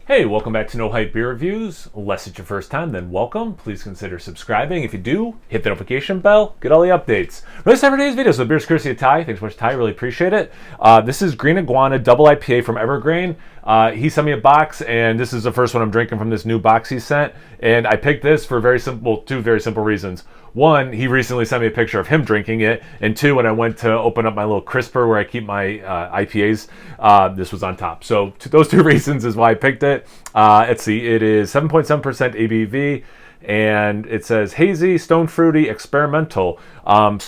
Hey, welcome back to No Hype Beer Reviews. Unless it's your first time, then welcome. Please consider subscribing. If you do, hit the notification bell, get all the updates. Release every day's videos, so beer's courtesy of Ty. Thanks so much, Ty. Really appreciate it. This is Green Iguana Double IPA from Evergreen. He sent me a box, and this is the first one I'm drinking from this new box he sent. And I picked this for two very simple reasons. One, he recently sent me a picture of him drinking it, and two, when I went to open up my little crisper where I keep my IPAs, this was on top. So those two reasons is why I picked it. Let's see, it is 7.7% ABV, and it says hazy, stone fruity, experimental. Right,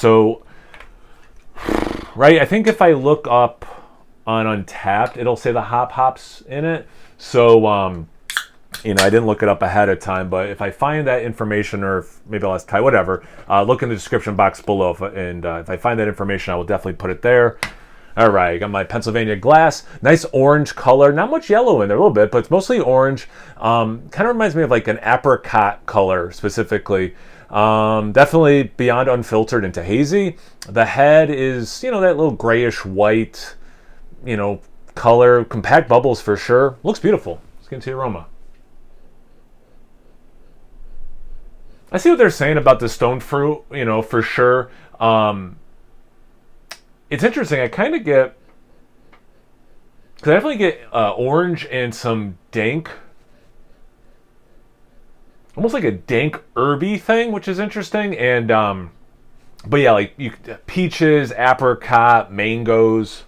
I think if I look up on Untapped, it'll say the hops in it. So, I didn't look it up ahead of time, but if I find that information, or maybe I'll ask Ty, whatever, look in the description box below, and if I find that information, I will definitely put it there. All right, got my Pennsylvania glass. Nice orange color. Not much yellow in there, a little bit, but it's mostly orange. Kind of reminds me of like an apricot color specifically. Definitely beyond unfiltered into hazy. The head is, that little grayish white, color. Compact bubbles for sure. Looks beautiful. Let's get into the aroma. I see what they're saying about the stone fruit, for sure. It's interesting. I kind of get, because I definitely get orange and some dank, almost like a dank herby thing, which is interesting. And but yeah, like peaches, apricot, mangoes.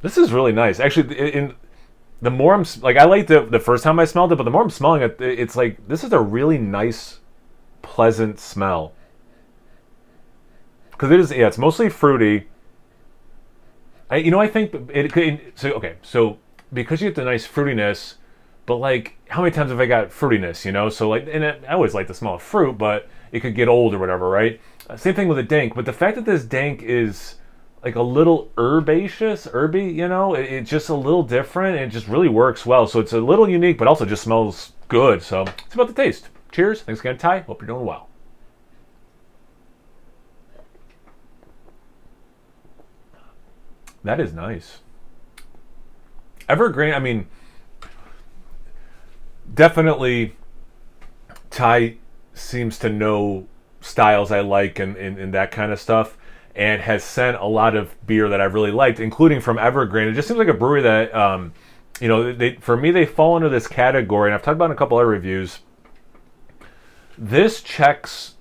This is really nice, actually. The more I'm like, I liked it the first time I smelled it, but the more I'm smelling it, it's like this is a really nice, pleasant smell. Because it is, it's mostly fruity. I think so because you get the nice fruitiness, but like, how many times have I got fruitiness? So like, and I always like the smell of fruit, but it could get old or whatever, right? Same thing with a dank, but the fact that this dank is like a little herby, it's just a little different, and it just really works well. So it's a little unique, but also just smells good. So it's about the taste. Cheers. Thanks again, Ty. Hope you're doing well. That is nice. Evergreen, definitely Ty seems to know styles I like and that kind of stuff, and has sent a lot of beer that I've really liked, including from Evergreen. It just seems like a brewery that, for me, they fall into this category, and I've talked about in a couple other reviews. This checks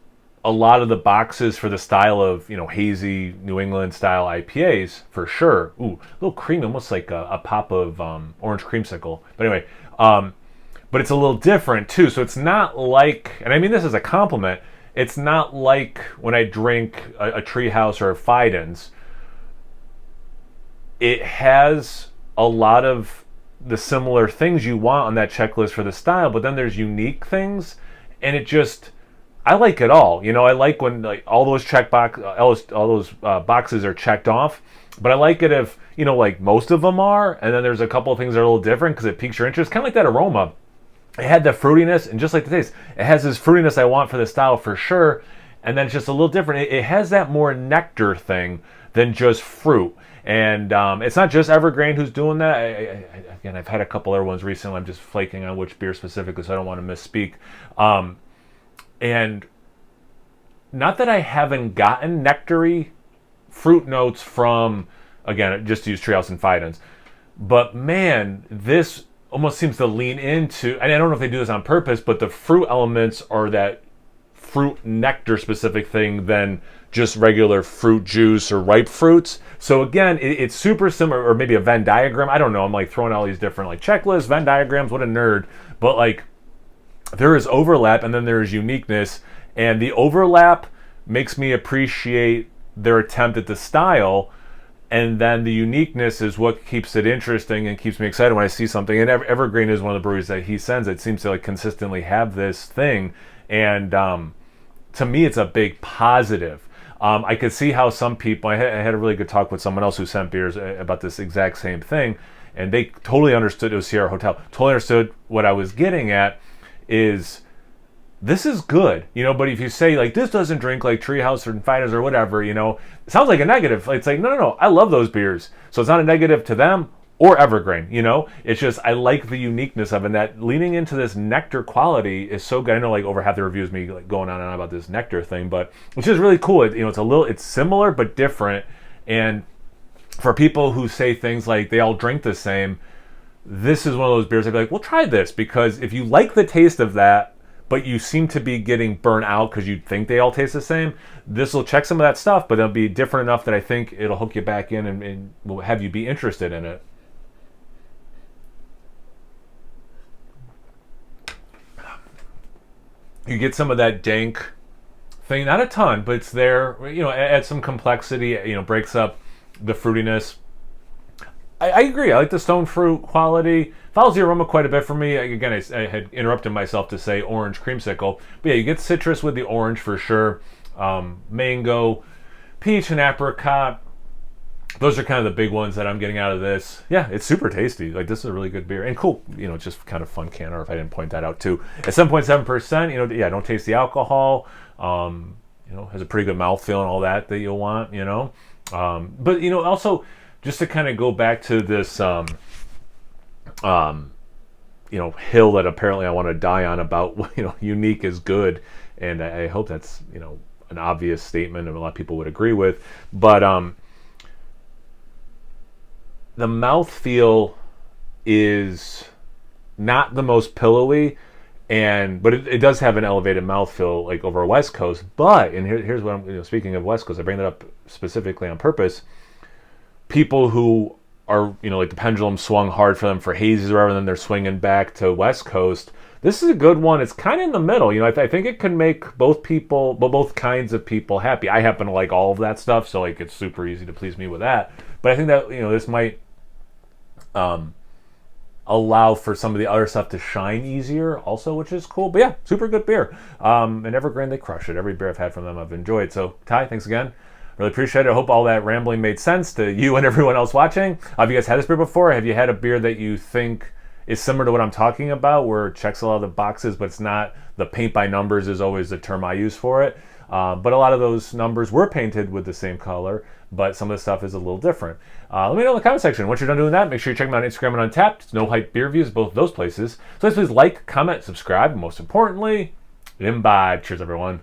a lot of the boxes for the style of, hazy New England style IPAs, for sure. Ooh, a little cream, almost like a pop of orange creamsicle. But anyway, but it's a little different too. So it's not like, and I mean this as a compliment, it's not like when I drink a Treehouse or a Fidens. It has a lot of the similar things you want on that checklist for the style, but then there's unique things, and I like it all. I like when like all those boxes are checked off, but I like it if, like most of them are, and then there's a couple of things that are a little different because it piques your interest. Kind of like that aroma. It had the fruitiness, and just like the taste, it has this fruitiness I want for the style for sure, and then it's just a little different. It has that more nectar thing than just fruit. And it's not just Evergreen who's doing that. Again, I've had a couple other ones recently. I'm just flaking on which beer specifically, so I don't want to misspeak. And not that I haven't gotten nectary fruit notes from, again, just to use Treehouse and Fidens, but man, this almost seems to lean into, and I don't know if they do this on purpose, but the fruit elements are that fruit nectar specific thing than just regular fruit juice or ripe fruits. So again, it's super similar, or maybe a Venn diagram. I don't know. I'm like throwing all these different like checklists, Venn diagrams. What a nerd. But like, there is overlap, and then there is uniqueness, and the overlap makes me appreciate their attempt at the style, and then the uniqueness is what keeps it interesting and keeps me excited when I see something. And Evergreen is one of the breweries that he sends. It seems to like consistently have this thing, and to me, it's a big positive. I could see how some people. I had a really good talk with someone else who sent beers about this exact same thing, and they totally understood. It was Sierra Hotel. Totally understood what I was getting at. Is this is good, but if you say like this doesn't drink like Treehouse or Finas or whatever, it sounds like a negative. It's like, no, I love those beers. So it's not a negative to them or Evergreen, It's just, I like the uniqueness of it, and that leaning into this nectar quality is so good. I know like over half the reviews me like going on and on about this nectar thing, but it's just really cool. It's similar but different. And for people who say things like they all drink the same, this is one of those beers I'd be like, well, try this, because if you like the taste of that, but you seem to be getting burnt out because you think they all taste the same, this will check some of that stuff, but it'll be different enough that I think it'll hook you back in and will have you be interested in it. You get some of that dank thing, not a ton, but it's there, adds some complexity, breaks up the fruitiness. I agree. I like the stone fruit quality. Follows the aroma quite a bit for me. Again, I had interrupted myself to say orange creamsicle. But yeah, you get citrus with the orange for sure. Mango, peach, and apricot. Those are kind of the big ones that I'm getting out of this. Yeah, it's super tasty. Like, this is a really good beer. And cool, just kind of fun canner, if I didn't point that out too. At 7.7%, don't taste the alcohol. Has a pretty good mouthfeel and all that you'll want, But, also, just to kind of go back to this, hill that apparently I want to die on about, unique is good. And I hope that's, an obvious statement and a lot of people would agree with. But the mouthfeel is not the most pillowy, but it does have an elevated mouthfeel like over West Coast. But, and here's what I'm, speaking of West Coast, I bring that up specifically on purpose. People who are, like the pendulum swung hard for them for hazies or whatever, and then they're swinging back to West Coast. This is a good one. It's kind of in the middle. I think it can make both kinds of people happy. I happen to like all of that stuff, so like it's super easy to please me with that. But I think that, this might allow for some of the other stuff to shine easier also, which is cool. But yeah, super good beer. And Evergreen, they crush it. Every beer I've had from them I've enjoyed. So Ty, thanks again. Really appreciate it. I hope all that rambling made sense to you and everyone else watching. Have you guys had this beer before? Have you had a beer that you think is similar to what I'm talking about, where it checks a lot of the boxes, but it's not, the paint by numbers is always the term I use for it. But a lot of those numbers were painted with the same color, but some of the stuff is a little different. Let me know in the comment section. Once you're done doing that, make sure you check me out on Instagram and Untapped. It's No Hype Beer Reviews, both of those places. So please like, comment, subscribe, and most importantly, imbibe. Cheers, everyone.